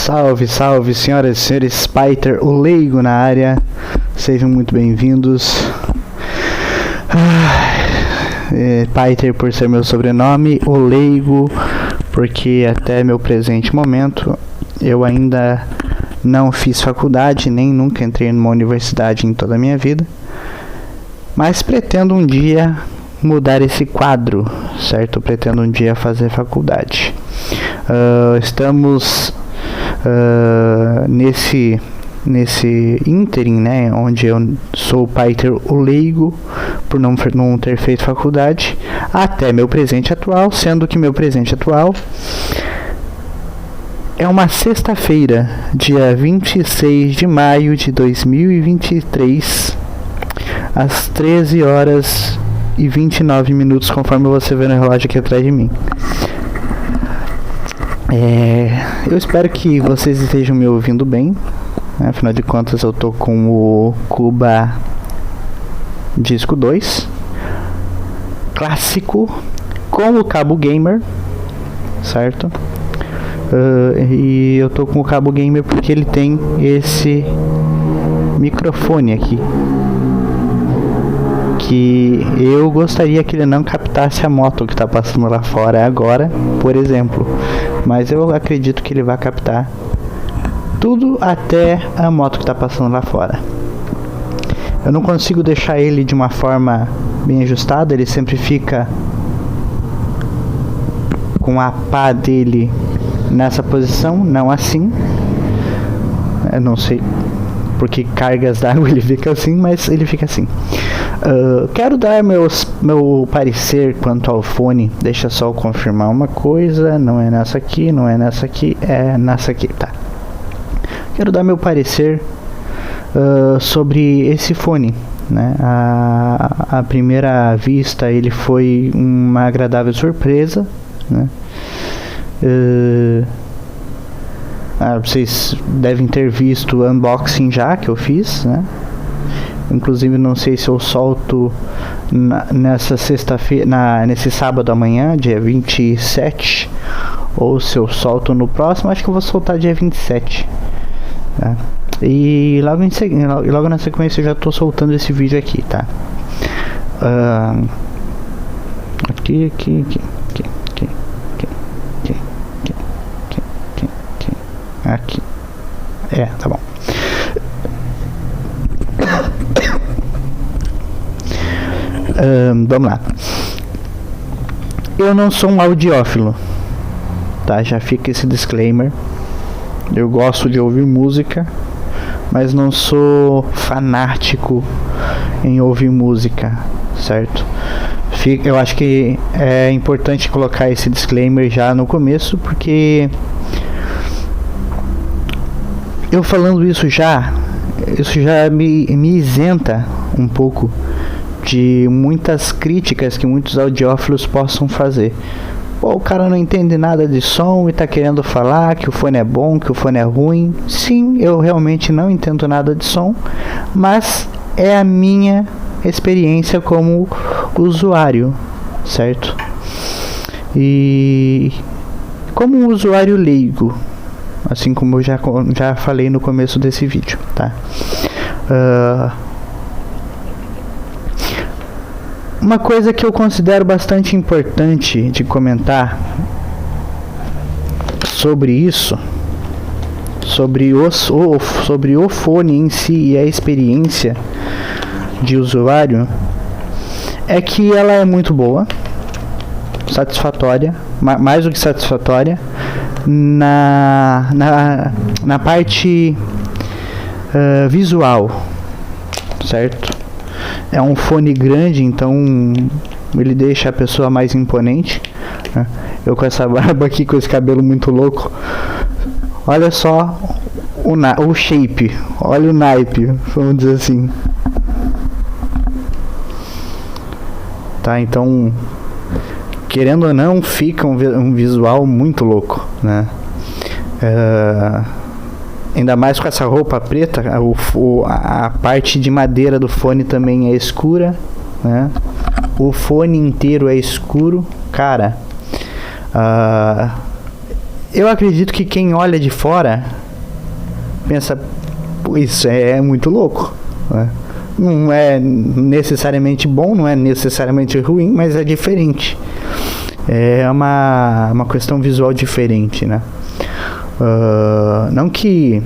Salve, salve, senhoras e senhores, Piter, o leigo na área, sejam muito bem-vindos. Piter por ser meu sobrenome, o leigo porque até meu presente momento eu ainda não fiz faculdade, nem nunca entrei numa universidade em toda a minha vida, mas pretendo um dia mudar esse quadro, certo? Eu pretendo um dia fazer faculdade. Estamos nesse ínterim, né, onde eu sou o Piter o leigo por não ter feito faculdade, até meu presente atual, sendo que meu presente atual é uma sexta-feira, dia 26 de maio de 2023, às 13 horas e 29 minutos, conforme você vê no relógio aqui atrás de mim. Eu espero que vocês estejam me ouvindo bem, né? Afinal de contas eu tô com o Cuba Disco 2 clássico com o cabo gamer, certo? E eu tô com o cabo gamer porque ele tem esse microfone aqui, que eu gostaria que ele não captasse a moto que está passando lá fora agora, por exemplo, mas eu acredito que ele vai captar tudo até a moto que está passando lá fora. Eu não consigo deixar ele de uma forma bem ajustada, ele sempre fica com a pá dele nessa posição, não assim. Eu não sei porque cargas d'água ele fica assim, mas ele fica assim. Quero dar meu parecer quanto ao fone. Deixa só eu confirmar uma coisa. Não é nessa aqui, não é nessa aqui, é nessa aqui, tá. Quero dar meu parecer sobre esse fone, né? À primeira vista ele foi uma agradável surpresa, né? Vocês devem ter visto o unboxing já que eu fiz, né? Inclusive não sei se eu solto nessa sexta-feira, nesse sábado amanhã, dia 27, ou se eu solto no próximo. Acho que eu vou soltar dia 27, tá? E logo na sequência eu já estou soltando esse vídeo aqui, tá? Aqui. Tá bom. Vamos lá. Eu não sou um audiófilo, tá? Já fica esse disclaimer. Eu gosto de ouvir música, mas não sou fanático em ouvir música, certo? Eu acho que é importante colocar esse disclaimer já no começo, porque eu falando isso já me isenta um pouco de muitas críticas que muitos audiófilos possam fazer. Pô, o cara não entende nada de som e tá querendo falar que o fone é bom, que o fone é ruim. Sim, eu realmente não entendo nada de som, mas é a minha experiência como usuário, certo? E como um usuário leigo, assim como eu já falei no começo desse vídeo, tá? Uma coisa que eu considero bastante importante de comentar sobre isso, sobre o fone em si e a experiência de usuário, é que ela é muito boa, satisfatória, mais do que satisfatória, na parte visual, certo? É um fone grande, então ele deixa a pessoa mais imponente, né? Eu com essa barba aqui, com esse cabelo muito louco, olha só o shape, olha o naipe, vamos dizer assim, tá? Então, querendo ou não, fica um visual muito louco, né? Ainda mais com essa roupa preta, a parte de madeira do fone também é escura, né? O fone inteiro é escuro, cara. Eu acredito que quem olha de fora pensa, pô, isso é muito louco, né? Não é necessariamente bom, não é necessariamente ruim, mas é diferente. É uma questão visual diferente, né? Não que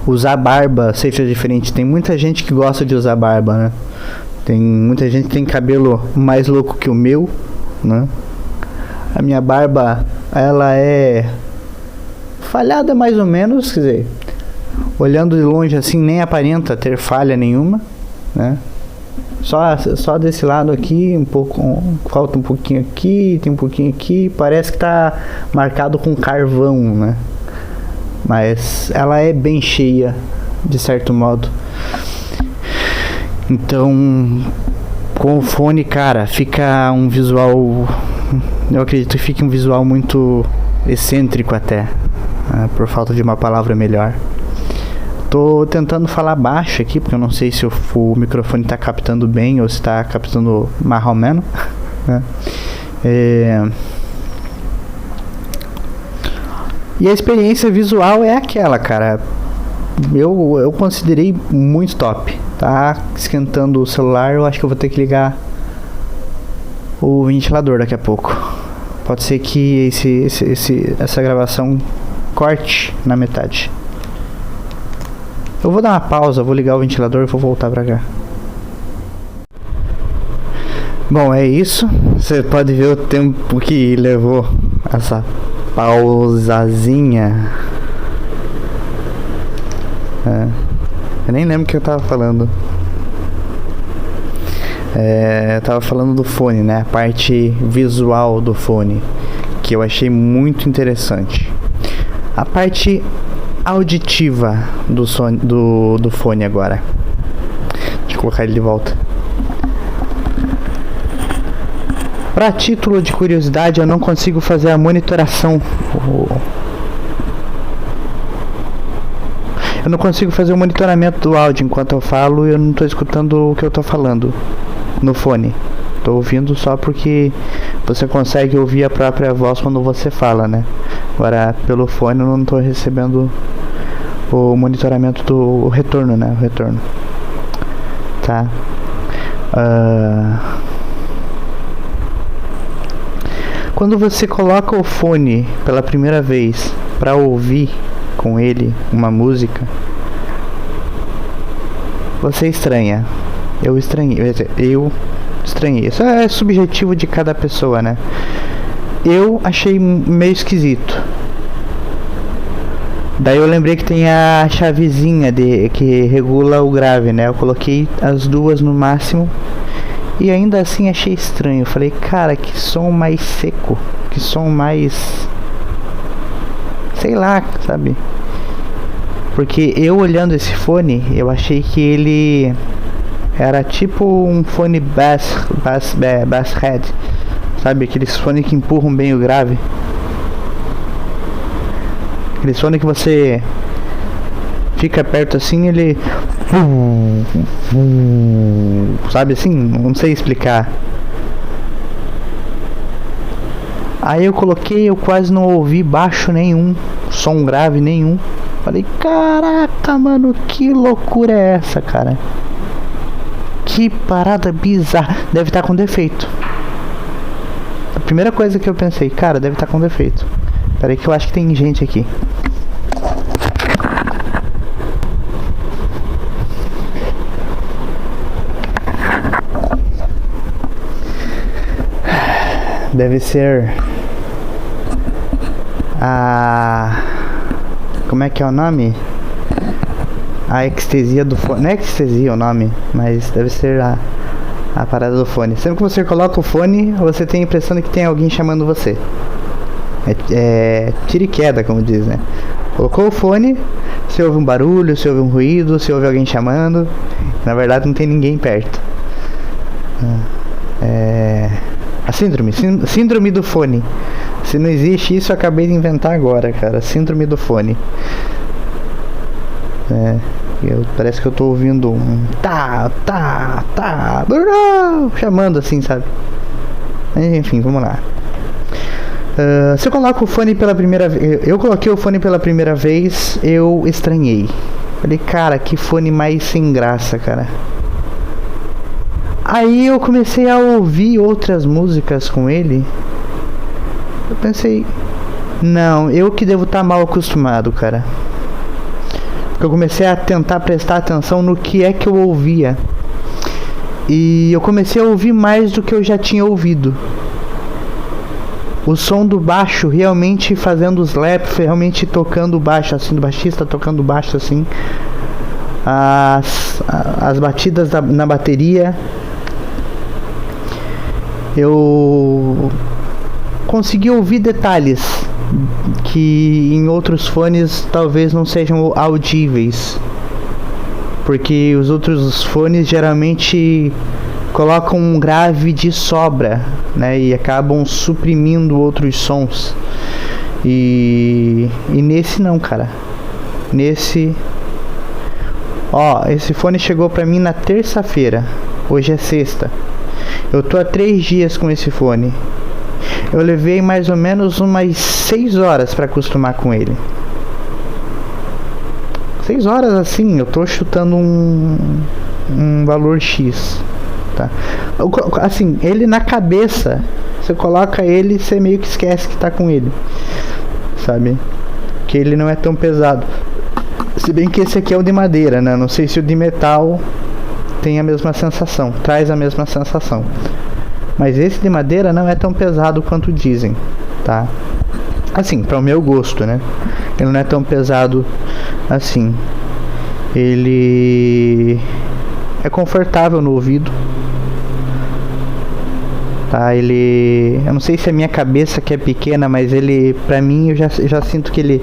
usar barba seja diferente. Tem muita gente que gosta de usar barba, né? Tem muita gente que tem cabelo mais louco que o meu, né? A minha barba, ela é falhada mais ou menos, quer dizer, olhando de longe assim, nem aparenta ter falha nenhuma, né? Só desse lado aqui, um pouco, falta um pouquinho aqui, tem um pouquinho aqui, parece que tá marcado com carvão, né? Mas ela é bem cheia, de certo modo. Então, com o fone, cara, fica um visual, eu acredito que fique um visual muito excêntrico até, por falta de uma palavra melhor. Tô tentando falar baixo aqui, porque eu não sei se o microfone tá captando bem ou se tá captando mais ou menos, né? E a experiência visual é aquela, cara. Eu considerei muito top. Tá esquentando o celular, eu acho que eu vou ter que ligar o ventilador daqui a pouco. Pode ser que essa gravação corte na metade. Eu vou dar uma pausa, vou ligar o ventilador e vou voltar pra cá. Bom, é isso. Você pode ver o tempo que levou essa pausazinha. Eu nem lembro o que eu tava falando. Eu tava falando do fone, né? A parte visual do fone, que eu achei muito interessante. A parte auditiva do fone agora. Deixa eu colocar ele de volta. Para título de curiosidade, eu não consigo fazer a monitoração. Eu não consigo fazer o monitoramento do áudio enquanto eu falo e eu não estou escutando o que eu estou falando no fone. Estou ouvindo só porque você consegue ouvir a própria voz quando você fala, né? Agora, pelo fone eu não estou recebendo o monitoramento do retorno, né? O retorno. Tá? Quando você coloca o fone pela primeira vez para ouvir com ele uma música, você estranha. Eu estranhei. Isso é subjetivo de cada pessoa, né? Eu achei meio esquisito. Daí eu lembrei que tem a chavezinha que regula o grave, né? Eu coloquei as duas no máximo e ainda assim achei estranho. Eu falei, cara, que som mais seco, que som mais, sei lá, sabe? Porque eu olhando esse fone, eu achei que ele era tipo um fone bass head, sabe? Aqueles fones que empurram bem o grave. Aqueles fones que você fica perto assim, ele, sabe assim? Não sei explicar. Aí eu coloquei, eu quase não ouvi baixo nenhum, som grave nenhum. Falei, caraca, mano, que loucura é essa, cara? Que parada bizarra. Deve estar com defeito. A primeira coisa que eu pensei, cara, deve estar com defeito. Peraí que eu acho que tem gente aqui. Deve ser a... Como é que é o nome? A ecstesia do fone. Não é ecstesia o nome, mas deve ser a parada do fone. Sempre que você coloca o fone, você tem a impressão de que tem alguém chamando você. É tira e queda, como diz, né? Colocou o fone, você ouve um barulho, você ouve um ruído, você ouve alguém chamando. Na verdade não tem ninguém perto. A síndrome do fone. Se não existe isso, eu acabei de inventar agora, cara. Síndrome do fone. Parece que eu tô ouvindo um chamando assim, sabe? Mas, enfim, vamos lá. Você coloca o fone pela primeira vez. Eu coloquei o fone pela primeira vez, eu estranhei. Falei, cara, que fone mais sem graça, cara. Aí eu comecei a ouvir outras músicas com ele. Eu pensei, não, eu que devo estar mal acostumado, cara. Porque eu comecei a tentar prestar atenção no que é que eu ouvia. E eu comecei a ouvir mais do que eu já tinha ouvido. O som do baixo realmente fazendo os slaps, realmente tocando baixo, assim, do baixista tocando baixo, assim. As batidas na bateria. Eu consegui ouvir detalhes que em outros fones talvez não sejam audíveis. Porque os outros fones geralmente colocam um grave de sobra, né, e acabam suprimindo outros sons. E nesse não, cara. Nesse, esse fone chegou pra mim na terça-feira. Hoje é sexta. Eu tô há 3 dias com esse fone. Eu levei mais ou menos umas 6 horas pra acostumar com ele. 6 horas assim, eu tô chutando um valor X. Tá? Assim, ele na cabeça, você coloca ele e você meio que esquece que tá com ele, sabe? Que ele não é tão pesado. Se bem que esse aqui é o de madeira, né? Não sei se o de metal tem a mesma sensação, traz a mesma sensação. Mas esse de madeira não é tão pesado quanto dizem, tá? Assim, para o meu gosto, né? Ele não é tão pesado assim. Ele é confortável no ouvido. Tá, eu não sei se é a minha cabeça que é pequena, mas ele, pra mim, eu já sinto que ele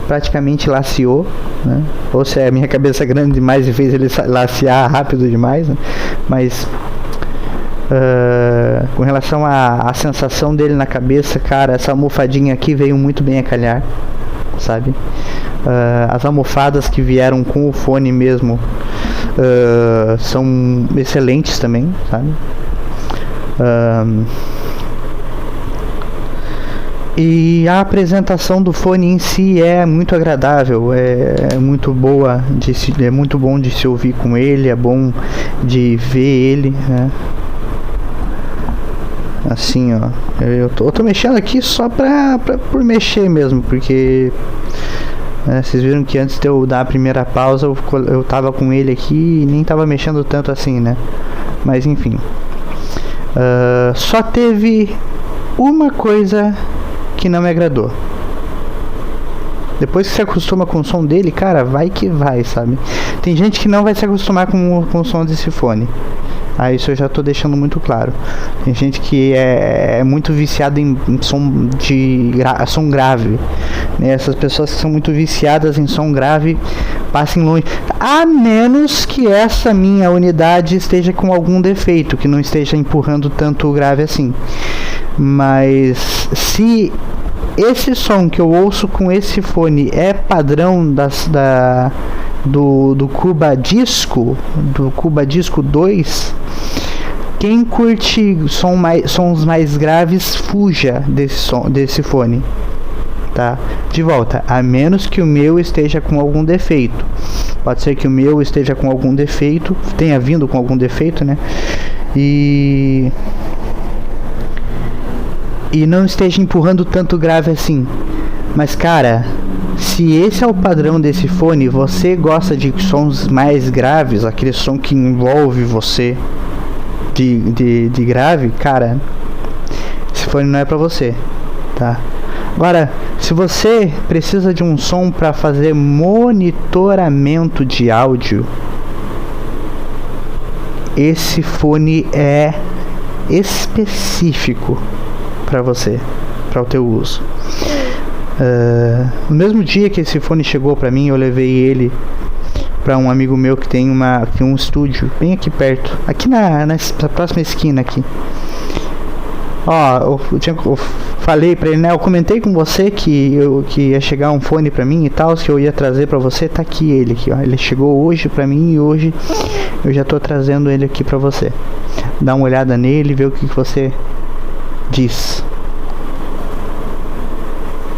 praticamente laceou, né? Ou se é a minha cabeça grande demais e fez ele lacear rápido demais, né? Mas com relação à sensação dele na cabeça, cara, essa almofadinha aqui veio muito bem a calhar, sabe? As almofadas que vieram com o fone mesmo são excelentes também, sabe? E a apresentação do fone em si é muito agradável, é muito boa, é muito bom de se ouvir com ele, é bom de ver ele, né? Assim, ó, eu tô mexendo aqui só por mexer mesmo, porque vocês viram que antes de eu dar a primeira pausa eu tava com ele aqui e nem tava mexendo tanto assim, né? Mas enfim, só teve uma coisa que não me agradou. Depois que você acostuma com o som dele, cara, vai que vai, sabe? Tem gente que não vai se acostumar com o som desse fone. Isso eu já tô deixando muito claro. Tem gente que é muito viciada em som grave, né? Essas pessoas que são muito viciadas em som grave passem longe. A menos que essa minha unidade esteja com algum defeito, que não esteja empurrando tanto grave assim. Mas se esse som que eu ouço com esse fone é padrão do Cuba Disco 2, quem curte sons mais graves, fuja desse fone, tá? De volta, a menos que o meu esteja com algum defeito. Pode ser que o meu esteja com algum defeito, tenha vindo com algum defeito, né? E não esteja empurrando tanto grave assim. Mas, cara, se esse é o padrão desse fone, você gosta de sons mais graves, aquele som que envolve você de grave, cara, esse fone não é pra você, tá? Agora, se você precisa de um som para fazer monitoramento de áudio, esse fone é específico para você, para o teu uso. No mesmo dia que esse fone chegou para mim, eu levei ele para um amigo meu que tem um estúdio bem aqui perto, aqui na próxima esquina aqui. Eu falei pra ele, né? Eu comentei com você que ia chegar um fone pra mim e tal, que eu ia trazer pra você. Tá aqui ele aqui, ó. Ele chegou hoje pra mim e hoje eu já tô trazendo ele aqui pra você. Dá uma olhada nele e vê o que você diz.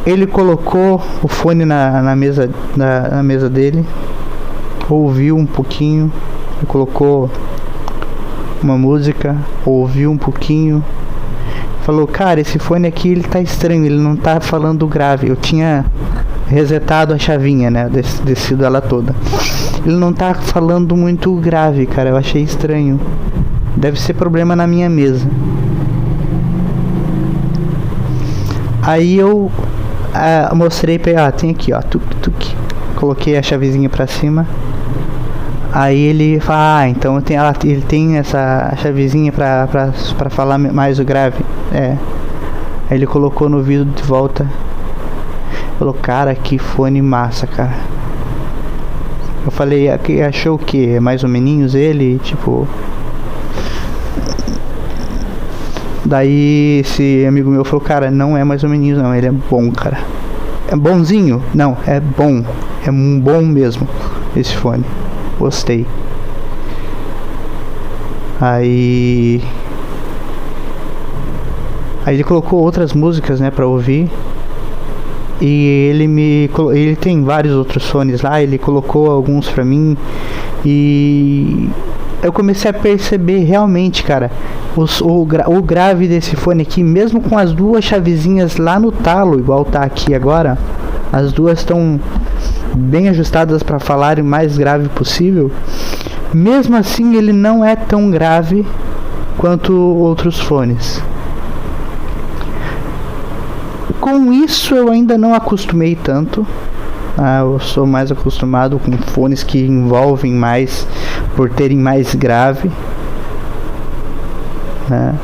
Ele colocou o fone na mesa dele, ouviu um pouquinho, colocou uma música, ouviu um pouquinho, falou, cara, esse fone aqui ele tá estranho, ele não tá falando grave. Eu tinha resetado a chavinha, né, descido ela toda. Ele não tá falando muito grave, cara, eu achei estranho. Deve ser problema na minha mesa. Aí eu mostrei pra ele, tem aqui, ó, tuk. Coloquei a chavezinha pra cima. Aí ele fala, então ele tem essa chavezinha pra falar mais o grave. Aí ele colocou no ouvido de volta. Falou, cara, que fone massa, cara. Eu falei, achou o que? Mais ou menos ele, tipo... Daí esse amigo meu falou, cara, não é mais ou menos não, ele é bom, cara. É bonzinho? Não, é bom. É bom mesmo, esse fone. Gostei. Aí ele colocou outras músicas, né, pra ouvir. E ele tem vários outros fones lá, ele colocou alguns pra mim. E eu comecei a perceber realmente, cara, o grave desse fone aqui, mesmo com as duas chavezinhas lá no talo, igual tá aqui agora, as duas estão bem ajustadas para falar o mais grave possível. Mesmo assim, ele não é tão grave quanto outros fones. Com isso, eu ainda não acostumei tanto. Eu sou mais acostumado com fones que envolvem mais, por terem mais grave, né?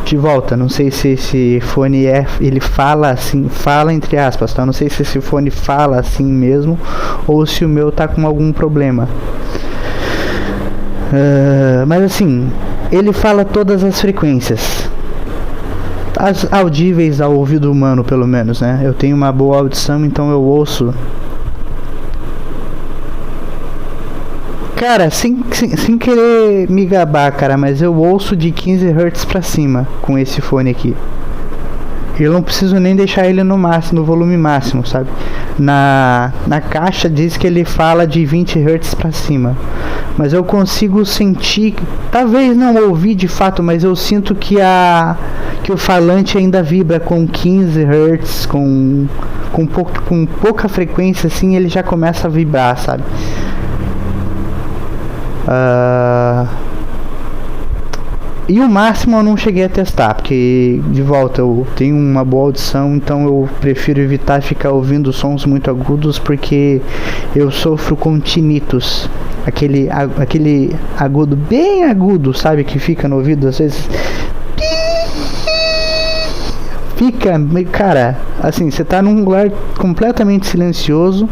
De volta, não sei se esse fone ele fala assim, fala entre aspas, tá? Não sei se esse fone fala assim mesmo ou se o meu tá com algum problema. Mas assim, ele fala todas as frequências, as audíveis ao ouvido humano, pelo menos, né? Eu tenho uma boa audição, então eu ouço. Cara, sem querer me gabar, cara, mas eu ouço de 15 Hz pra cima com esse fone aqui. Eu não preciso nem deixar ele no máximo, no volume máximo, sabe? Na caixa diz que ele fala de 20 Hz pra cima. Mas eu consigo sentir, talvez não ouvir de fato, mas eu sinto que o falante ainda vibra com 15 Hz, com pouca frequência assim, ele já começa a vibrar, sabe? E o máximo eu não cheguei a testar, porque de volta eu tenho uma boa audição, então eu prefiro evitar ficar ouvindo sons muito agudos, porque eu sofro com tinnitus, aquele agudo, bem agudo, sabe, que fica no ouvido às vezes. Fica, cara, assim, você tá num lugar completamente silencioso.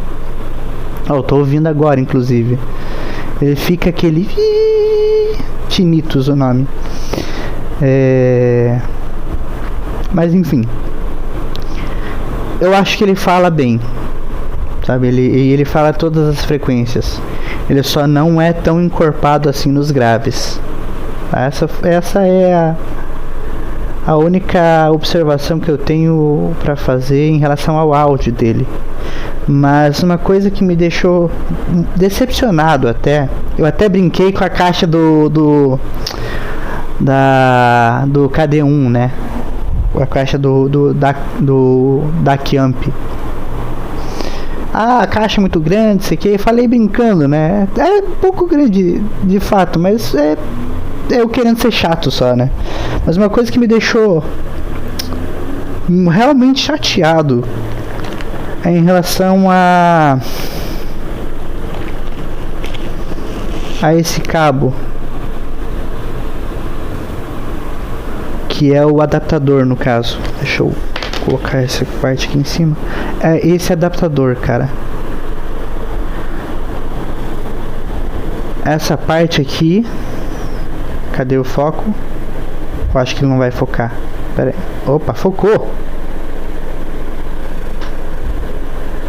Eu tô ouvindo agora, inclusive. Ele fica aquele tinnitus, o nome. Mas enfim, eu acho que ele fala bem, sabe? Ele fala todas as frequências. Ele só não é tão encorpado assim nos graves. Essa é a única observação que eu tenho para fazer em relação ao áudio dele. Mas uma coisa que me deixou decepcionado até, eu até brinquei com a caixa do KD1, né? A caixa da Kiamp. A caixa é muito grande, sei que, falei brincando, né? É um pouco grande de fato, mas é eu querendo ser chato só, né? Mas uma coisa que me deixou realmente chateado é em relação a esse cabo, que é o adaptador, no caso. Deixa eu colocar essa parte aqui em cima. É esse adaptador, cara. Essa parte aqui. Cadê o foco? Eu acho que ele não vai focar. Pera aí. Opa, focou!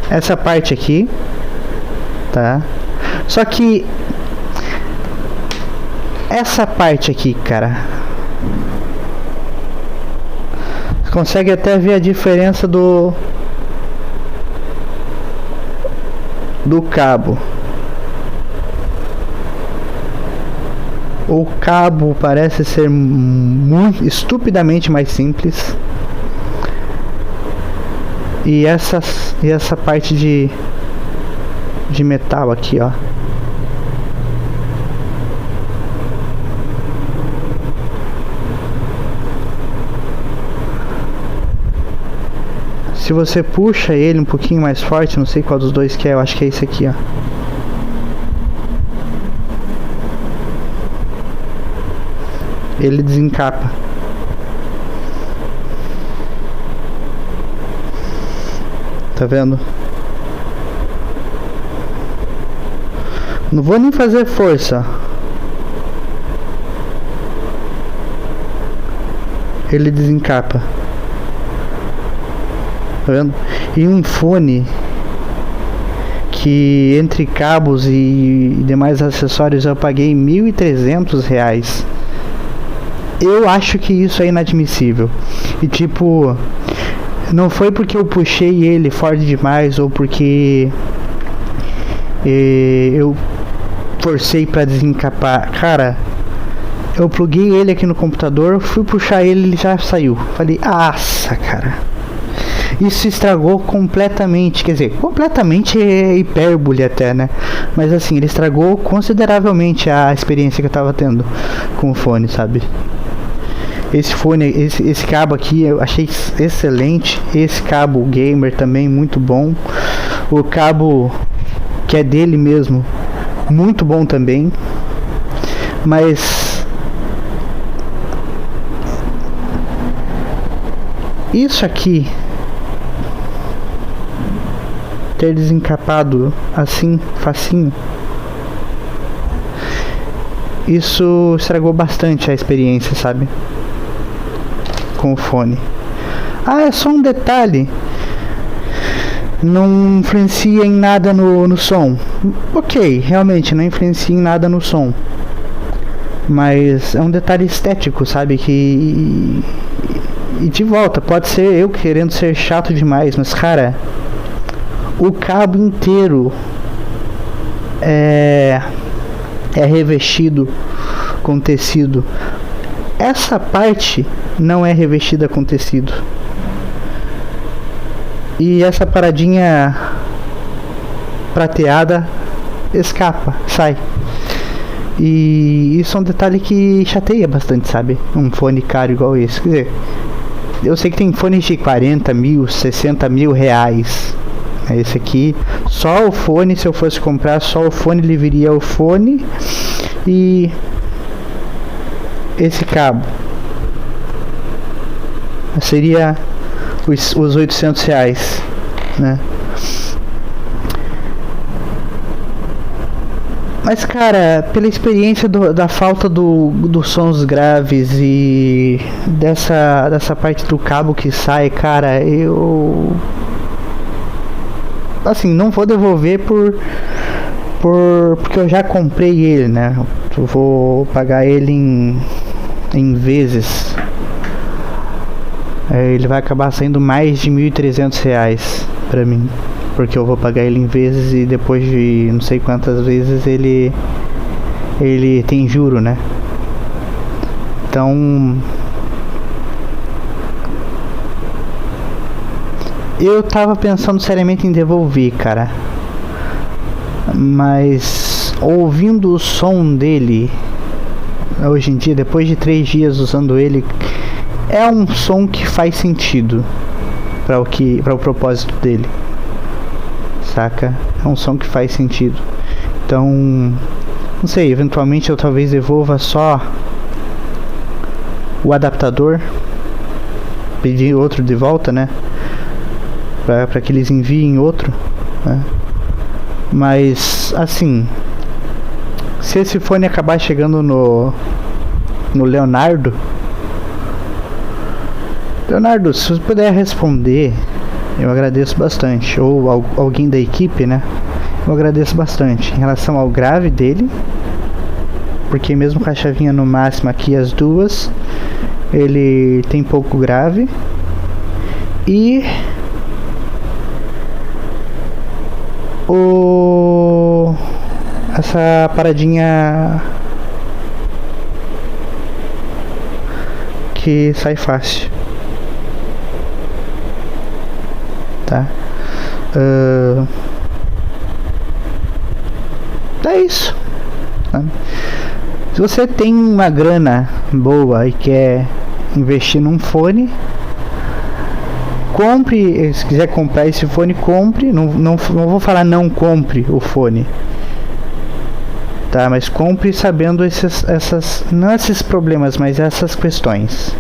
Essa parte aqui, tá? Só que essa parte aqui, cara, você consegue até ver a diferença do cabo. O cabo parece ser muito estupidamente mais simples. E essa parte de metal aqui, ó. Se você puxa ele um pouquinho mais forte, não sei qual dos dois que é, eu acho que é esse aqui, ó. Ele desencapa. Tá vendo? Não vou nem fazer força. Ele desencapa. Tá vendo? E um fone que entre cabos e demais acessórios eu paguei R$1.300. Eu acho que isso é inadmissível. E tipo, não foi porque eu puxei ele forte demais ou porque eu forcei pra desencapar. Cara, eu pluguei ele aqui no computador, fui puxar ele já saiu. Falei, nossa, cara. Isso estragou completamente, quer dizer, completamente é hipérbole até, né? Mas assim, ele estragou consideravelmente a experiência que eu tava tendo com o fone, sabe? Esse fone, esse cabo aqui eu achei excelente. Esse cabo gamer também muito bom. O cabo que é dele mesmo, muito bom também. Mas isso aqui, ter desencapado assim, facinho, isso estragou bastante a experiência, sabe? Com o fone. Ah, é só um detalhe. Não influencia em nada no som. Ok, realmente não influencia em nada no som. Mas é um detalhe estético, sabe? E de volta, pode ser eu querendo ser chato demais, mas cara, o cabo inteiro é revestido com tecido. Essa parte não é revestida com tecido. E essa paradinha prateada escapa, sai. E isso é um detalhe que chateia bastante, sabe? Um fone caro igual esse. Quer dizer, eu sei que tem fones de 40 mil, 60 mil reais. Esse aqui, só o fone, se eu fosse comprar, só o fone, ele viria o fone e esse cabo. Seria os 800 reais, né? Mas cara, pela experiência da falta dos sons graves e dessa parte do cabo que sai, cara, eu assim, não vou devolver porque eu já comprei ele, né? Eu vou pagar ele em vezes. Ele vai acabar saindo mais de R$1.300 pra mim, porque eu vou pagar ele em vezes e depois de não sei quantas vezes ele tem juro, né? Então eu tava pensando seriamente em devolver, cara. Mas ouvindo o som dele hoje em dia, depois de 3 dias usando ele, é um som que faz sentido para o propósito dele, saca? É um som que faz sentido. Então, não sei, eventualmente eu talvez devolva só o adaptador, pedir outro de volta, né? Para que eles enviem outro, né? Mas assim, se esse fone acabar chegando no Leonardo, se você puder responder, eu agradeço bastante. Ou alguém da equipe, né? Eu agradeço bastante em relação ao grave dele, porque mesmo com a chavinha no máximo aqui, as duas, ele tem pouco grave. essa paradinha que sai fácil, tá? É isso, tá? Se você tem uma grana boa e quer investir num fone, compre. Se quiser comprar esse fone, compre. Não vou falar não compre o fone, tá? Mas compre sabendo não esses problemas, mas essas questões,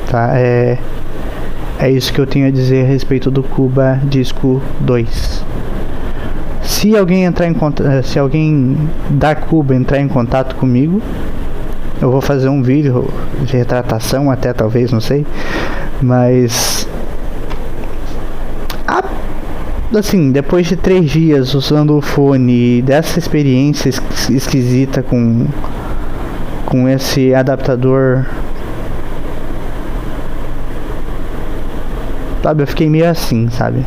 tá? É isso que eu tenho a dizer a respeito do Cuba Disco 2. Se alguém se alguém da Cuba entrar em contato comigo, eu vou fazer um vídeo de retratação, até talvez, não sei. Mas assim, depois de 3 dias usando o fone, dessa experiência esquisita com esse adaptador, sabe, eu fiquei meio assim, sabe?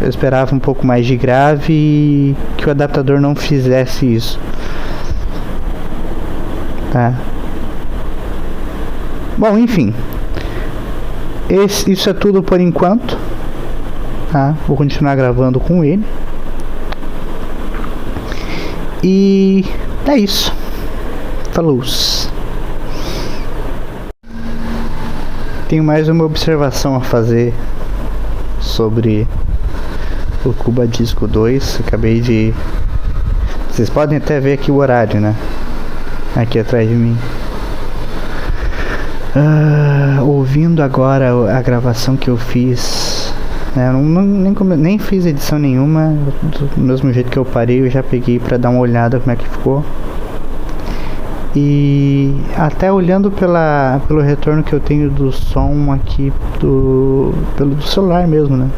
Eu esperava um pouco mais de grave e que o adaptador não fizesse isso, tá? Bom, enfim, isso é tudo por enquanto, tá? Vou continuar gravando com ele. E é isso. Falou. Tenho mais uma observação a fazer sobre o Cuba Disco 2. Acabei de... Vocês podem até ver aqui o horário, né? Aqui atrás de mim. Ouvindo agora a gravação que eu fiz, né? Nem fiz edição nenhuma. Do mesmo jeito que eu parei, eu já peguei pra dar uma olhada como é que ficou. E até olhando pelo retorno que eu tenho do som aqui do celular mesmo, né?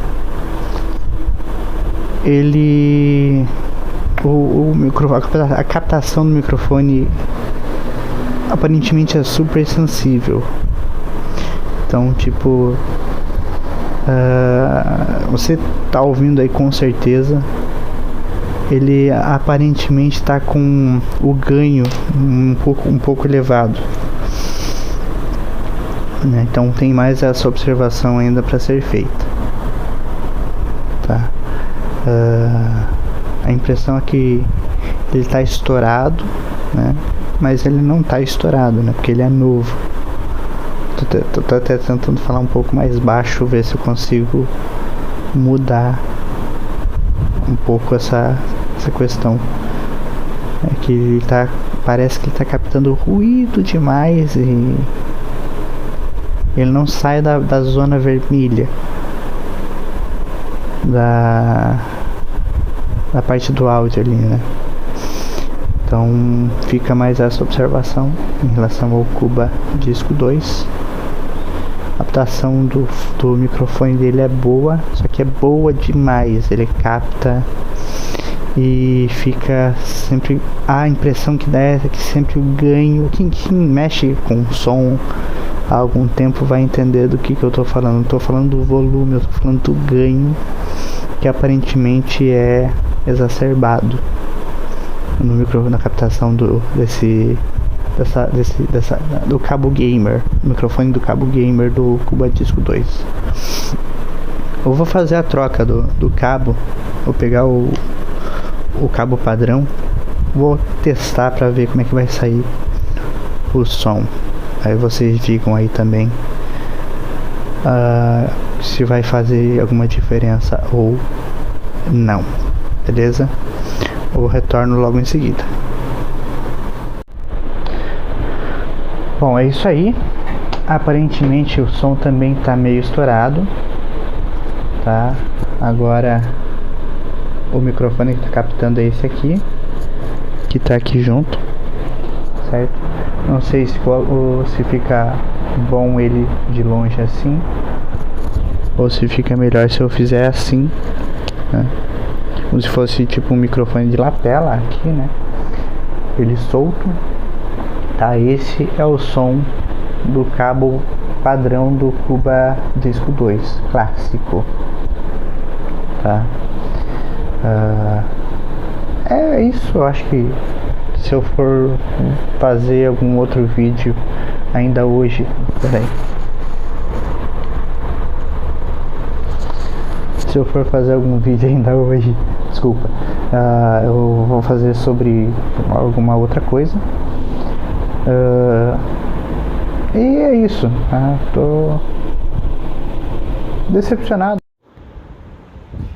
A captação do microfone aparentemente é super sensível. Então, tipo, você tá ouvindo aí com certeza. Ele aparentemente está com o ganho um pouco elevado, né? Então tem mais essa observação ainda para ser feita, tá? A impressão é que ele está estourado, né? Mas ele não está estourado, né? Porque ele é novo. Tô até tentando falar um pouco mais baixo, ver se eu consigo mudar um pouco essa questão. É que parece que ele tá captando ruído demais e ele não sai da zona vermelha da parte do áudio ali, né? Então fica mais essa observação em relação ao Cuba Disco 2. A captação do microfone dele é boa, só que é boa demais. Ele capta e fica sempre... A impressão que dá é que sempre o ganho... Quem mexe com som há algum tempo vai entender do que eu tô falando. Não tô falando do volume, eu tô falando do ganho, que aparentemente é exacerbado no microfone, na captação do cabo gamer, microfone do cabo gamer do Cuba Disco 2. Eu vou fazer a troca do cabo. Vou pegar o cabo padrão, vou testar para ver como é que vai sair o som. Aí vocês digam aí também se vai fazer alguma diferença ou não, beleza? Eu retorno logo em seguida. Bom, é isso aí. Aparentemente o som também tá meio estourado, tá? Agora o microfone que tá captando é esse aqui, que tá aqui junto, certo? Não sei se fica bom ele de longe assim, ou se fica melhor se eu fizer assim, né? Como se fosse tipo um microfone de lapela aqui, né? Ele solto. Tá, esse é o som do cabo padrão do Cuba Disco 2 clássico. tá? É isso, eu acho que se eu for fazer algum outro vídeo ainda hoje, peraí. Se eu for fazer algum vídeo ainda hoje, desculpa, eu vou fazer sobre alguma outra coisa. E é isso, tô decepcionado.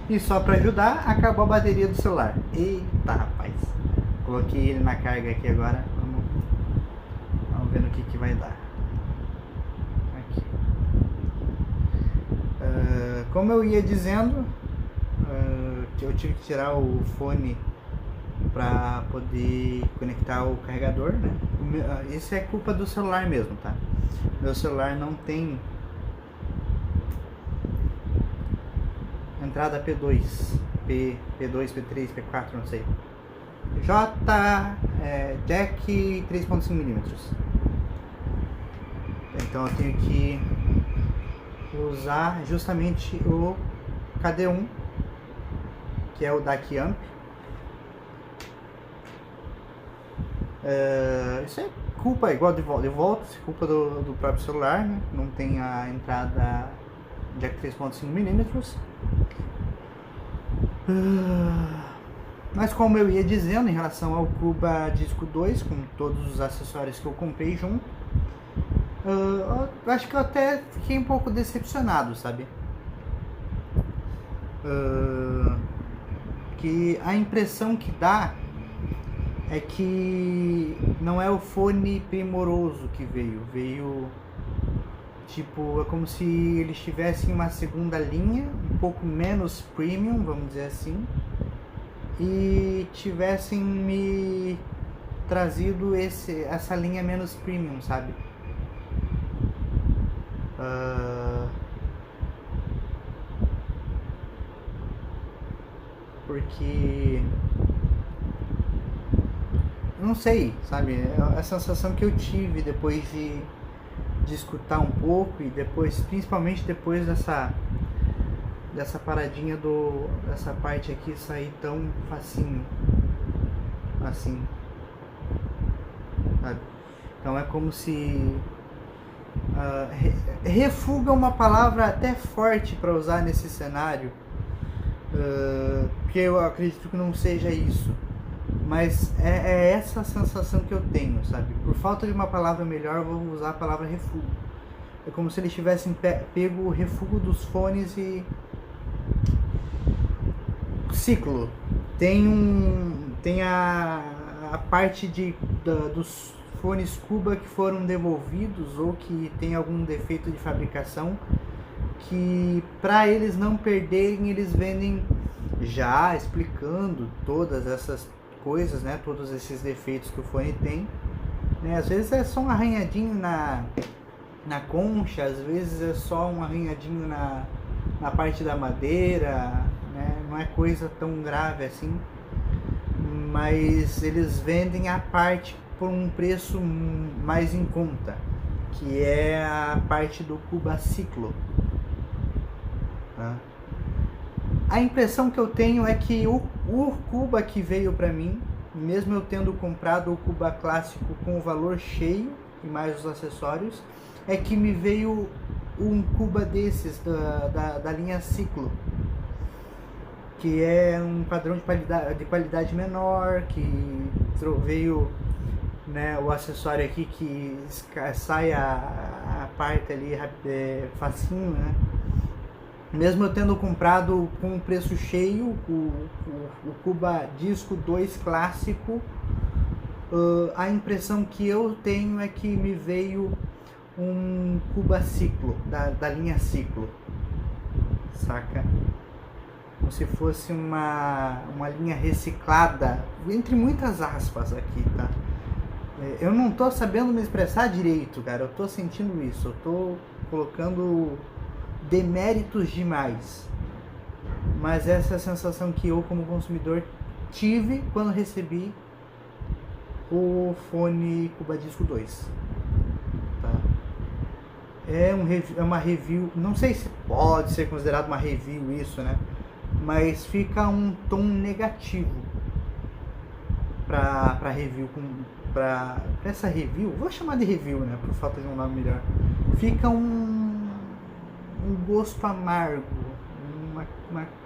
E só pra ajudar, acabou a bateria do celular. Eita, rapaz. Coloquei ele na carga aqui agora. Vamos ver no que vai dar. Aqui. Como eu ia dizendo, que eu tive que tirar o fone para poder conectar o carregador, né? Isso é culpa do celular mesmo, tá? Meu celular não tem entrada P2, P2, P3, P4, não sei. Jack 3.5mm. Então eu tenho que usar justamente o KD1, que é o DAC Amp. Isso é culpa, igual de volta, isso é culpa do próprio celular, né? Não tem a entrada Jack 3.5mm. Mas como eu ia dizendo, em relação ao Cuba Disco 2, com todos os acessórios que eu comprei junto, eu acho que eu até fiquei um pouco decepcionado, sabe? Que a impressão que dá é que não é o fone primoroso que veio tipo, é como se eles tivessem uma segunda linha, um pouco menos premium, vamos dizer assim, e tivessem me trazido essa linha menos premium, sabe? Porque não sei, sabe? É a sensação que eu tive depois de escutar um pouco, e depois, principalmente depois dessa paradinha dessa parte aqui sair tão facinho assim, sabe? Então é como se refuga uma palavra até forte para usar nesse cenário, porque eu acredito que não seja isso, mas é essa sensação que eu tenho, sabe? Por falta de uma palavra melhor, eu vou usar a palavra refúgio. É como se eles tivessem pego o refúgio dos fones e ciclo. Tem a parte dos fones Cuba que foram devolvidos ou que tem algum defeito de fabricação, que para eles não perderem, eles vendem já explicando todas essas coisas, né? Todos esses defeitos que o fone tem, né? Às vezes é só um arranhadinho na concha, às vezes é só um arranhadinho na parte da madeira, né? Não é coisa tão grave assim, mas eles vendem a parte por um preço mais em conta, que é a parte do Cuba Ciclo, tá? A impressão que eu tenho é que o Cuba que veio para mim, mesmo eu tendo comprado o Cuba clássico com o valor cheio e mais os acessórios, é que me veio um Cuba desses da linha Ciclo, que é um padrão de qualidade menor, que veio, né, o acessório aqui que sai a parte ali facinho, né? Mesmo eu tendo comprado com o preço cheio o Cuba Disco 2 clássico, a impressão que eu tenho é que me veio um Cuba Ciclo, da linha Ciclo, saca? Como se fosse uma linha reciclada, entre muitas aspas aqui, tá? Eu não tô sabendo me expressar direito, cara, eu tô sentindo isso, eu tô colocando deméritos demais, mas essa é a sensação que eu, como consumidor, tive quando recebi o fone Cuba Disco 2, tá? É uma review, não sei se pode ser considerado uma review isso, né? mas fica um tom negativo para review, para essa review, vou chamar de review, né, por falta de um nome melhor. Fica um gosto amargo,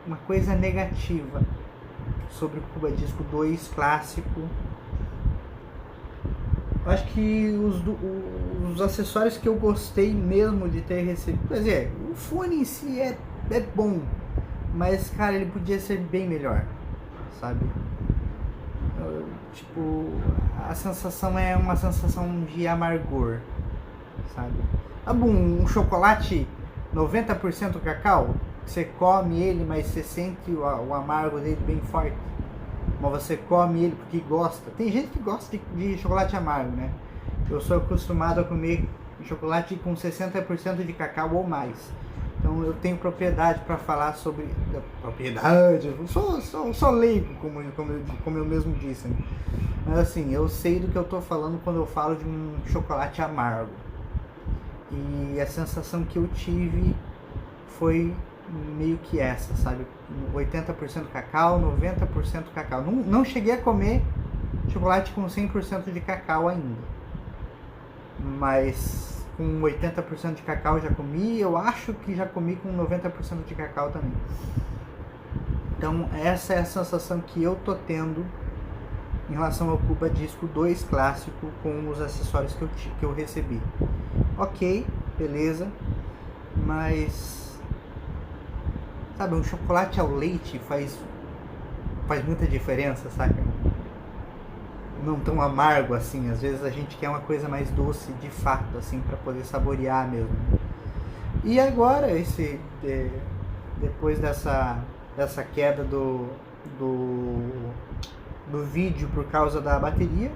uma coisa negativa sobre o Cuba Disco 2 clássico. Eu acho que os acessórios que eu gostei mesmo de ter recebido, quer dizer, o fone em si é bom, mas cara, ele podia ser bem melhor, sabe? Tipo, a sensação é uma sensação de amargor, sabe? Bom, um chocolate 90% cacau, você come ele, mas você sente o amargo dele bem forte. Mas você come ele porque gosta. Tem gente que gosta de chocolate amargo, né? Eu sou acostumado a comer chocolate com 60% de cacau ou mais. Então eu tenho propriedade para falar sobre... Propriedade? Eu sou leigo, como eu mesmo disse, né? Mas assim, eu sei do que eu tô falando quando eu falo de um chocolate amargo. E a sensação que eu tive foi meio que essa, sabe? 80% cacau, 90% cacau. Não cheguei a comer chocolate com 100% de cacau ainda. Mas com 80% de cacau já comi. Eu acho que já comi com 90% de cacau também. Então essa é a sensação que eu tô tendo em relação ao Cuba Disco 2 clássico com os acessórios que eu recebi. Ok, beleza, mas sabe, um chocolate ao leite faz muita diferença, saca? Não tão amargo assim, às vezes a gente quer uma coisa mais doce de fato, assim, para poder saborear mesmo. E agora, depois dessa queda do vídeo por causa da bateria,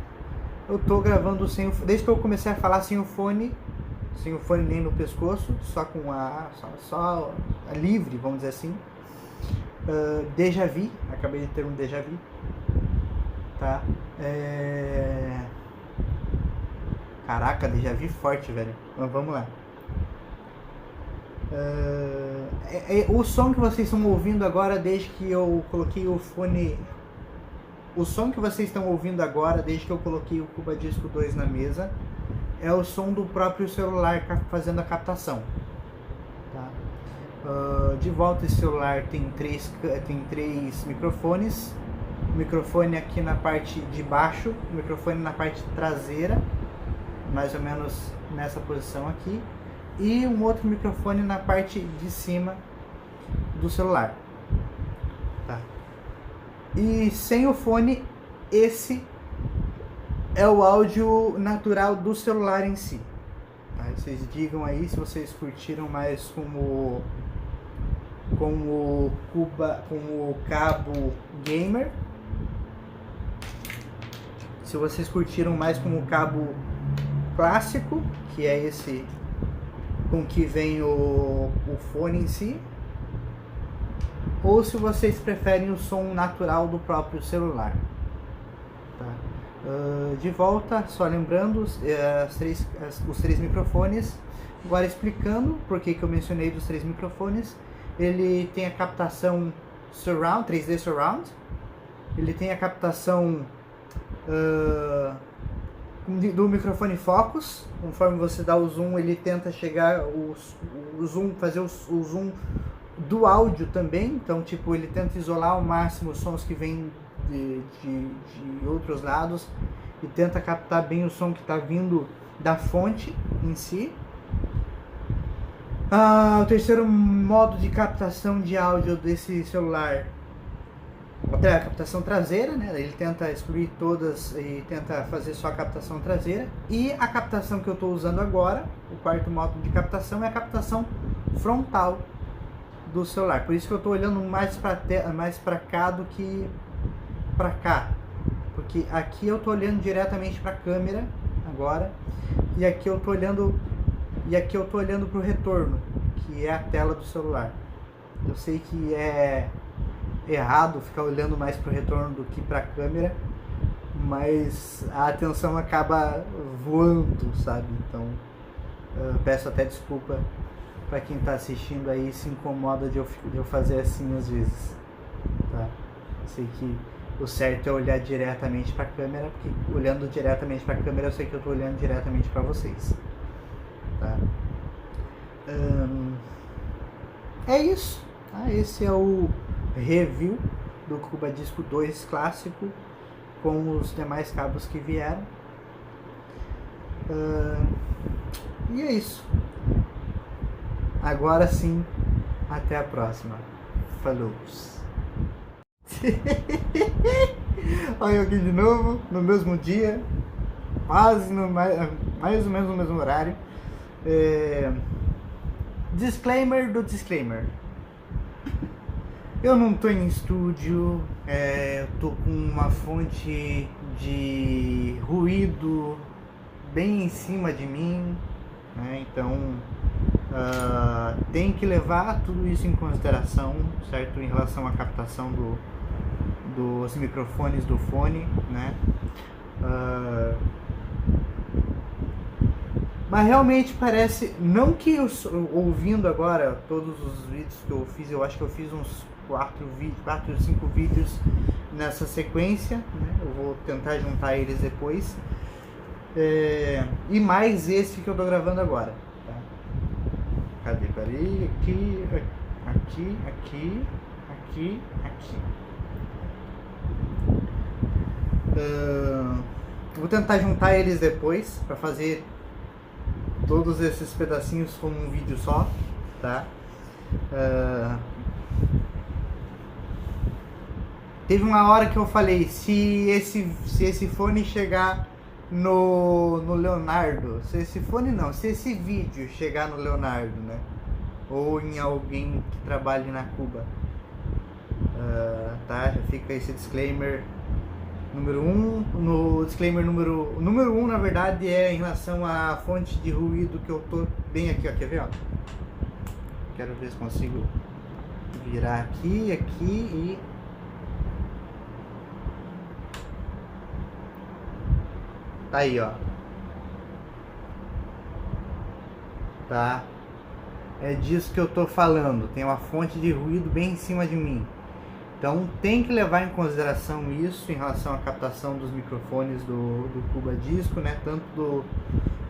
eu tô gravando desde que eu comecei a falar sem o fone nem no pescoço, só com só livre, vamos dizer assim. Déjà vu, acabei de ter um déjà vu, tá? Caraca, déjà vu forte, velho. Mas vamos lá. O som que vocês estão ouvindo agora, desde que eu coloquei o fone... O som que vocês estão ouvindo agora, desde que eu coloquei o Cuba Disco 2 na mesa, é o som do próprio celular fazendo a captação. Tá? De volta, esse celular tem três microfones. O microfone aqui na parte de baixo, o microfone na parte traseira, mais ou menos nessa posição aqui, e um outro microfone na parte de cima do celular. Tá? E sem o fone, esse é o áudio natural do celular em si. Tá? Vocês digam aí se vocês curtiram mais com o cabo gamer, se vocês curtiram mais com o cabo clássico, que é esse com que vem o fone em si, ou se vocês preferem o som natural do próprio celular. Tá? De volta, só lembrando os três microfones. Agora explicando por que eu mencionei dos três microfones. Ele tem a captação Surround, 3D Surround. Ele tem a captação do microfone Focus. Conforme você dá o zoom, ele tenta chegar o zoom, fazer o zoom do áudio também. Então, tipo, ele tenta isolar ao máximo os sons que vêm de outros lados e tenta captar bem o som que está vindo da fonte em si. O terceiro modo de captação de áudio desse celular é a captação traseira, né? Ele tenta excluir todas e tenta fazer só a captação traseira. E a captação que eu estou usando agora, o quarto modo de captação, é a captação frontal do celular. Por isso que eu estou olhando mais para cá do que para cá, porque aqui eu estou olhando diretamente para a câmera agora, e aqui eu estou olhando para o retorno, que é a tela do celular. Eu sei que é errado ficar olhando mais para o retorno do que para a câmera, mas a atenção acaba voando, sabe? Então peço até desculpa para quem está assistindo aí se incomoda de eu fazer assim às vezes, tá? Sei que o certo é olhar diretamente para a câmera, porque olhando diretamente para a câmera eu sei que eu estou olhando diretamente para vocês, tá? É isso, tá? Esse é o review do Cubadisco 2 clássico com os demais cabos que vieram. E é isso. Agora sim, até a próxima. Falou. Olha eu aqui de novo, no mesmo dia, quase no mais ou menos no mesmo horário. Disclaimer do disclaimer. Eu não tô em estúdio, eu tô com uma fonte de ruído bem em cima de mim, né? Então tem que levar tudo isso em consideração, certo? Em relação à captação dos microfones do fone, né? Mas realmente parece, não que eu ouvindo agora todos os vídeos que eu fiz, eu acho que eu fiz uns 4 ou 5 vídeos nessa sequência, né? Eu vou tentar juntar eles depois, e mais esse que eu tô gravando agora, tá? Cadê? Peraí, aqui. Vou tentar juntar eles depois para fazer todos esses pedacinhos como um vídeo só, tá? Teve uma hora que eu falei, se esse fone chegar no Leonardo, se esse vídeo chegar no Leonardo, né? Ou em alguém que trabalhe na Cuba, tá? Já fica esse disclaimer número 1. No disclaimer número 1, na verdade, é em relação à fonte de ruído que eu tô bem aqui, ó. Quer ver, ó? Quero ver se consigo virar aqui e... Tá aí, ó. Tá? É disso que eu tô falando. Tem uma fonte de ruído bem em cima de mim. Então tem que levar em consideração isso em relação à captação dos microfones do Cubadisco, né? Tanto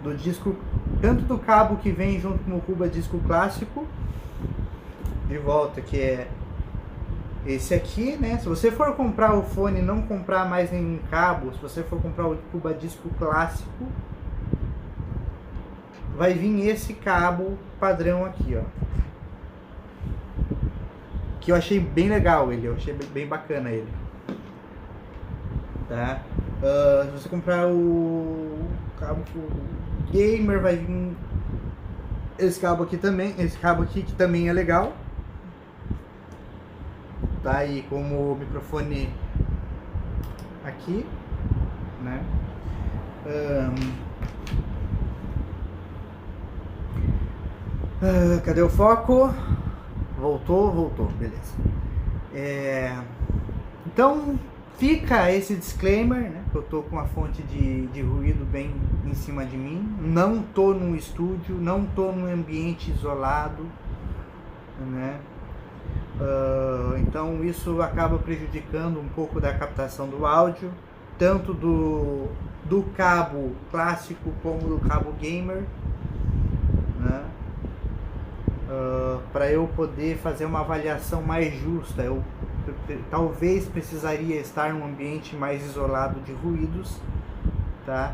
do disco, tanto do cabo que vem junto com o Cubadisco clássico, de volta, que é esse aqui, né? Se você for comprar o fone e não comprar mais nenhum cabo, se você for comprar o Cubadisco clássico, vai vir esse cabo padrão aqui, ó. Que eu achei bem legal ele, eu achei bem bacana ele, tá? Se você comprar o cabo gamer, vai vir esse cabo aqui também, esse cabo aqui que também é legal, tá? E como microfone aqui, né? Cadê o foco? Voltou, beleza. Então fica esse disclaimer, né? Eu tô com uma fonte de ruído bem em cima de mim. Não tô num estúdio, não tô num ambiente isolado, né? Então isso acaba prejudicando um pouco da captação do áudio, tanto do cabo clássico como do cabo gamer, né? Para eu poder fazer uma avaliação mais justa, eu talvez precisaria estar num ambiente mais isolado de ruídos, tá?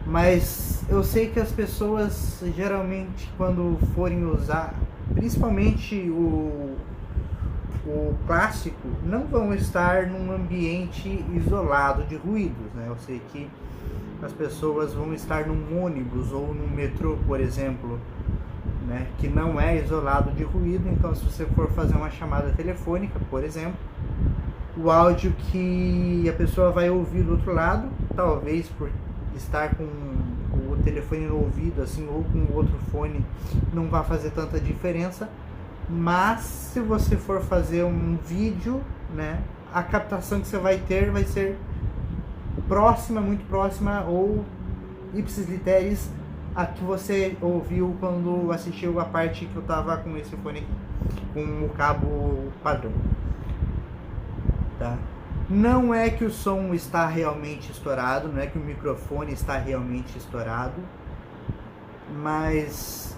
Mas eu sei que as pessoas geralmente, quando forem usar, principalmente o clássico, não vão estar num ambiente isolado de ruídos, né? Eu sei que as pessoas vão estar num ônibus ou num metrô, por exemplo, né, que não é isolado de ruído. Então, se você for fazer uma chamada telefônica, por exemplo, o áudio que a pessoa vai ouvir do outro lado, talvez por estar com o telefone no ouvido, assim, ou com outro fone, não vai fazer tanta diferença. Mas se você for fazer um vídeo, né, a captação que você vai ter vai ser próxima, muito próxima, ou ipsis literis a que você ouviu quando assistiu a parte que eu tava com esse fone aqui, com o cabo padrão, tá? Não é que o som está realmente estourado, não é que o microfone está realmente estourado, mas,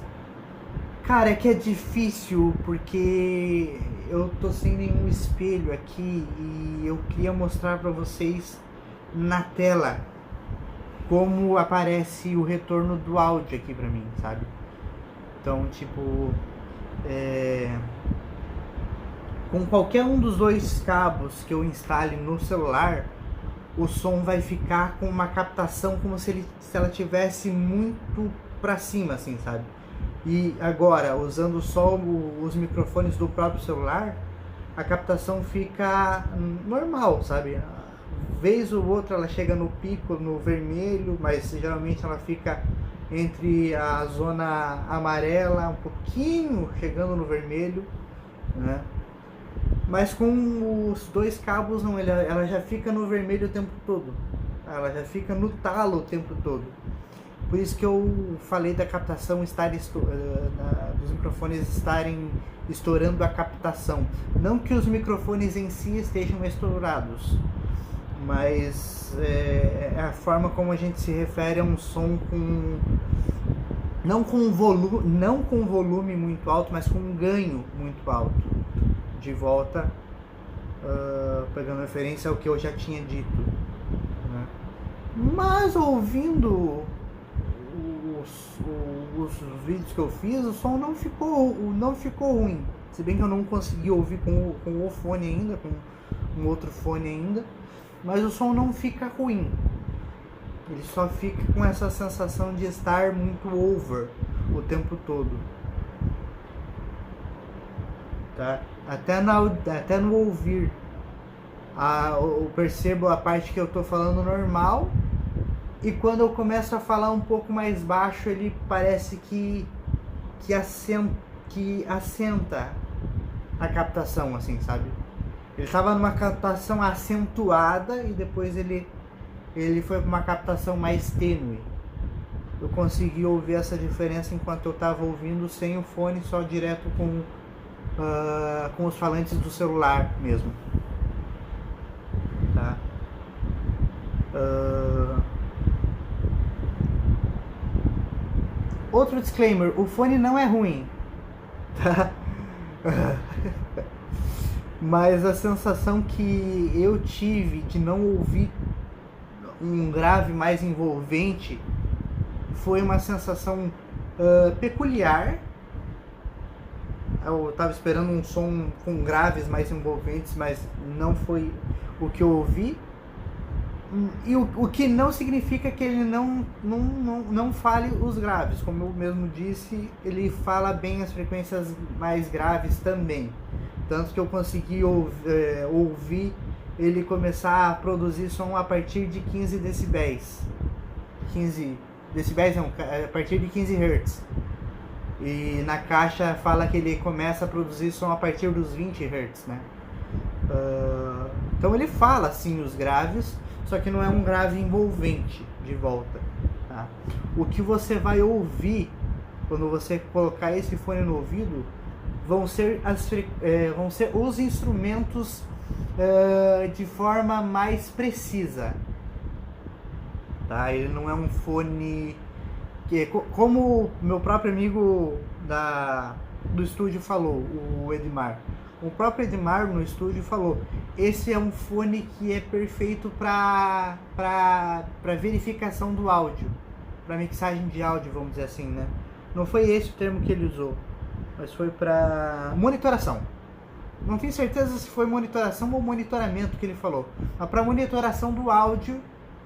cara, é que é difícil porque eu tô sem nenhum espelho aqui e eu queria mostrar pra vocês na tela como aparece o retorno do áudio aqui pra mim, sabe? Então, tipo, com qualquer um dos dois cabos que eu instale no celular, o som vai ficar com uma captação como se ela tivesse muito pra cima, assim, sabe? E agora, usando só os microfones do próprio celular, a captação fica normal, sabe? Vez ou outra ela chega no pico, no vermelho, mas geralmente ela fica entre a zona amarela, um pouquinho chegando no vermelho, né? Mas com os dois cabos não, ela já fica no vermelho o tempo todo. Ela já fica no talo o tempo todo. Por isso que eu falei da captação estar dos microfones estarem estourando a captação. Não que os microfones em si estejam estourados, mas é a forma como a gente se refere a um som não com volume muito alto, mas com um ganho muito alto. De volta, pegando referência ao que eu já tinha dito, né? Mas ouvindo os vídeos que eu fiz, o som não ficou ruim. Se bem que eu não consegui ouvir com o fone ainda, com um outro fone ainda, mas o som não fica ruim. Ele só fica com essa sensação de estar muito over o tempo todo, tá? Até no ouvir, eu percebo a parte que eu tô falando normal, e quando eu começo a falar um pouco mais baixo, ele parece que assenta a captação, assim, sabe? Ele estava numa captação acentuada e depois ele foi para uma captação mais tênue. Eu consegui ouvir essa diferença enquanto eu estava ouvindo sem o fone, só direto com os falantes do celular mesmo, tá? Outro disclaimer: o fone não é ruim, tá? Mas a sensação que eu tive de não ouvir um grave mais envolvente foi uma sensação peculiar. Eu estava esperando um som com graves mais envolventes, mas não foi o que eu ouvi. E o que não significa que ele não fale os graves. Como eu mesmo disse, ele fala bem as frequências mais graves também. Tanto que eu consegui ouvir ele começar a produzir som a partir de 15 decibéis. 15 decibéis não, a partir de 15 Hz. E na caixa fala que ele começa a produzir som a partir dos 20 Hz, né? Então ele fala sim os graves, só que não é um grave envolvente de volta, tá? O que você vai ouvir quando você colocar esse fone no ouvido vão ser os instrumentos de forma mais precisa, tá? Ele não é um fone que, como meu próprio amigo do estúdio falou, o Edmar. O próprio Edmar no estúdio falou: esse é um fone que é perfeito para verificação do áudio, para mixagem de áudio, vamos dizer assim, né? Não foi esse o termo que ele usou, mas foi para monitoração. Não tenho certeza se foi monitoração ou monitoramento que ele falou, mas para monitoração do áudio,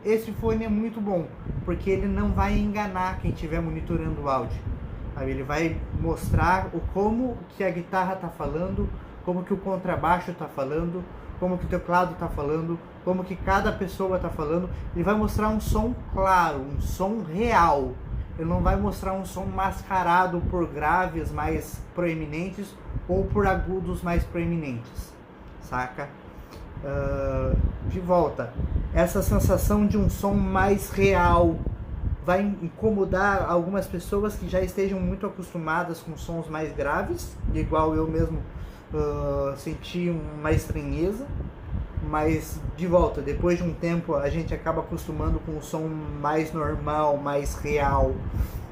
esse fone é muito bom, porque ele não vai enganar quem estiver monitorando o áudio. Ele vai mostrar como que a guitarra está falando, como que o contrabaixo está falando, como que o teclado está falando, como que cada pessoa está falando. Ele vai mostrar um som claro, um som real. Ele não vai mostrar um som mascarado por graves mais proeminentes ou por agudos mais proeminentes, saca? De volta, essa sensação de um som mais real, vai incomodar algumas pessoas que já estejam muito acostumadas com sons mais graves, igual eu mesmo senti uma estranheza, mas de volta, depois de um tempo a gente acaba acostumando com um som mais normal, mais real,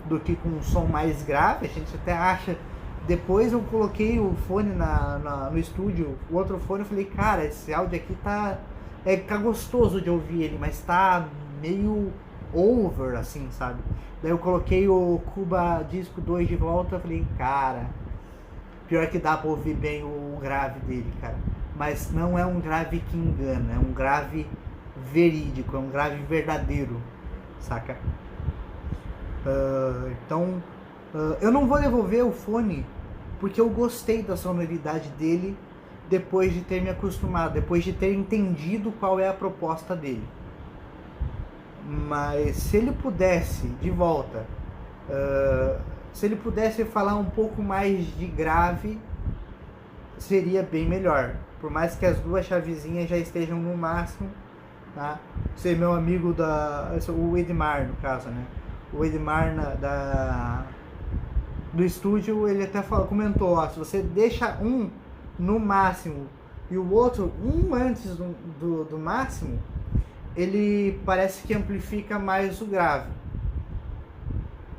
do que com um som mais grave. A gente até acha. Depois eu coloquei o fone no estúdio, o outro fone, eu falei, cara, esse áudio aqui tá gostoso de ouvir ele, mas tá meio over, assim, sabe? Daí eu coloquei o Cuba Disco 2 de volta, eu falei, cara, pior que dá pra ouvir bem o grave dele, cara. Mas não é um grave que engana, é um grave verídico, é um grave verdadeiro, saca? Então, eu não vou devolver o fone, porque eu gostei da sonoridade dele depois de ter me acostumado, depois de ter entendido qual é a proposta dele. Mas se ele pudesse, de volta, se ele pudesse falar um pouco mais de grave, seria bem melhor. Por mais que as duas chavezinhas já estejam no máximo, tá? Você é meu amigo o Edmar, no caso, né? O Edmar do estúdio, ele até comentou, ó, se você deixa um no máximo e o outro um antes do máximo, ele parece que amplifica mais o grave.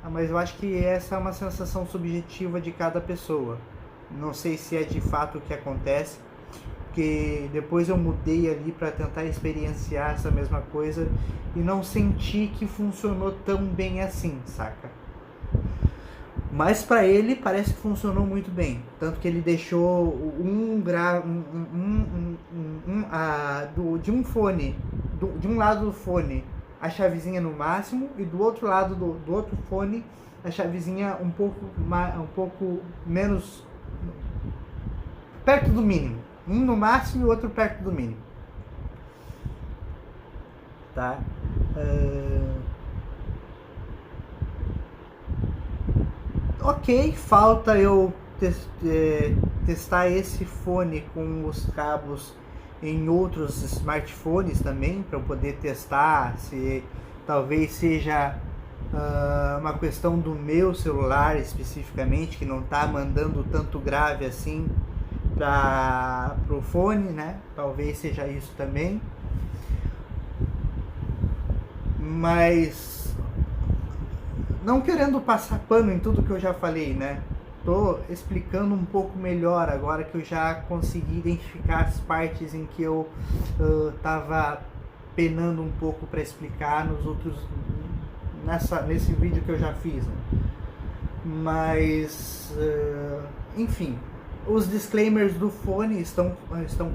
Mas eu acho que essa é uma sensação subjetiva de cada pessoa. Não sei se é de fato o que acontece, porque depois eu mudei ali para tentar experienciar essa mesma coisa e não senti que funcionou tão bem assim, saca? Mas para ele parece que funcionou muito bem, tanto que ele deixou de um fone, de um lado do fone a chavezinha no máximo e do outro lado do outro fone a chavezinha um pouco menos, perto do mínimo, um no máximo e o outro perto do mínimo, tá? Ok, falta eu testar esse fone com os cabos em outros smartphones também, para eu poder testar se talvez seja uma questão do meu celular especificamente, que não está mandando tanto grave assim para o fone, né? Talvez seja isso também. Mas não querendo passar pano em tudo que eu já falei, né? Tô explicando um pouco melhor agora que eu já consegui identificar as partes em que eu tava penando um pouco para explicar nos outros, nesse vídeo que eu já fiz, né? Mas enfim, os disclaimers do fone estão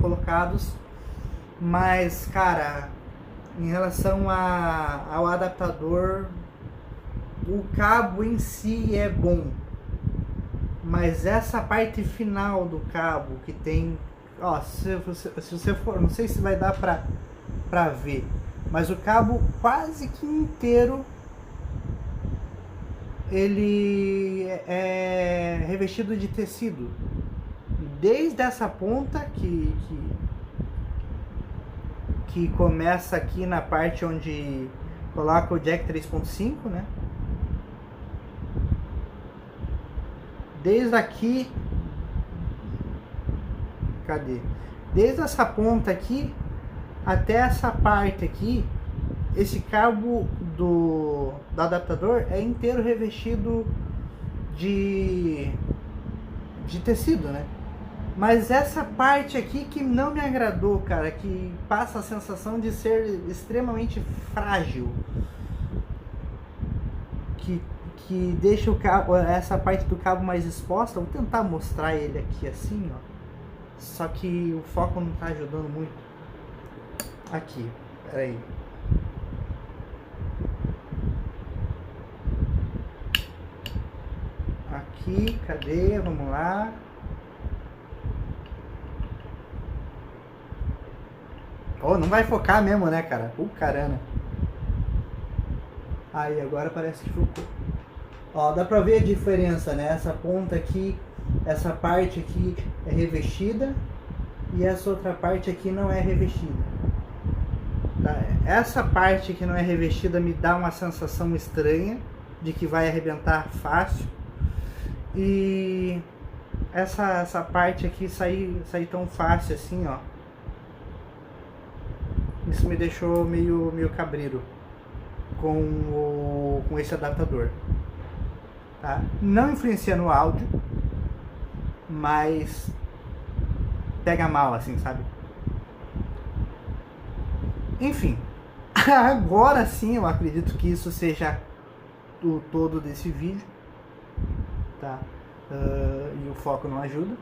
colocados, mas cara, em relação ao adaptador, o cabo em si é bom, mas essa parte final do cabo que tem, ó, se você for, não sei se vai dar pra ver, mas o cabo quase que inteiro ele é revestido de tecido, desde essa ponta que começa aqui na parte onde coloca o jack 3.5, né? Desde aqui, cadê? Desde essa ponta aqui até essa parte aqui, esse cabo do adaptador é inteiro revestido de tecido, né? Mas essa parte aqui que não me agradou, cara, que passa a sensação de ser extremamente frágil, que deixa o cabo, essa parte do cabo mais exposta. Vou tentar mostrar ele aqui assim, ó. Só que o foco não tá ajudando muito. Aqui, peraí. Aqui, cadê? Vamos lá. Oh, não vai focar mesmo, né, cara? Caramba. Aí, agora parece que focou. Ó, dá pra ver a diferença, né? Essa ponta aqui, essa parte aqui é revestida e essa outra parte aqui não é revestida. Essa parte que não é revestida me dá uma sensação estranha de que vai arrebentar fácil. E essa parte aqui sair tão fácil assim, ó. Isso me deixou meio cabreiro com esse adaptador. Tá? Não influencia no áudio, mas pega mal, assim, sabe? Enfim, agora sim eu acredito que isso seja o todo desse vídeo, tá? E o foco não ajuda.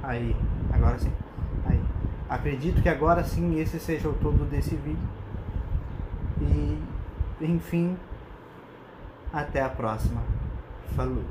Aí, agora sim. Aí, acredito que agora sim esse seja o todo desse vídeo. E, enfim, até a próxima. Falou!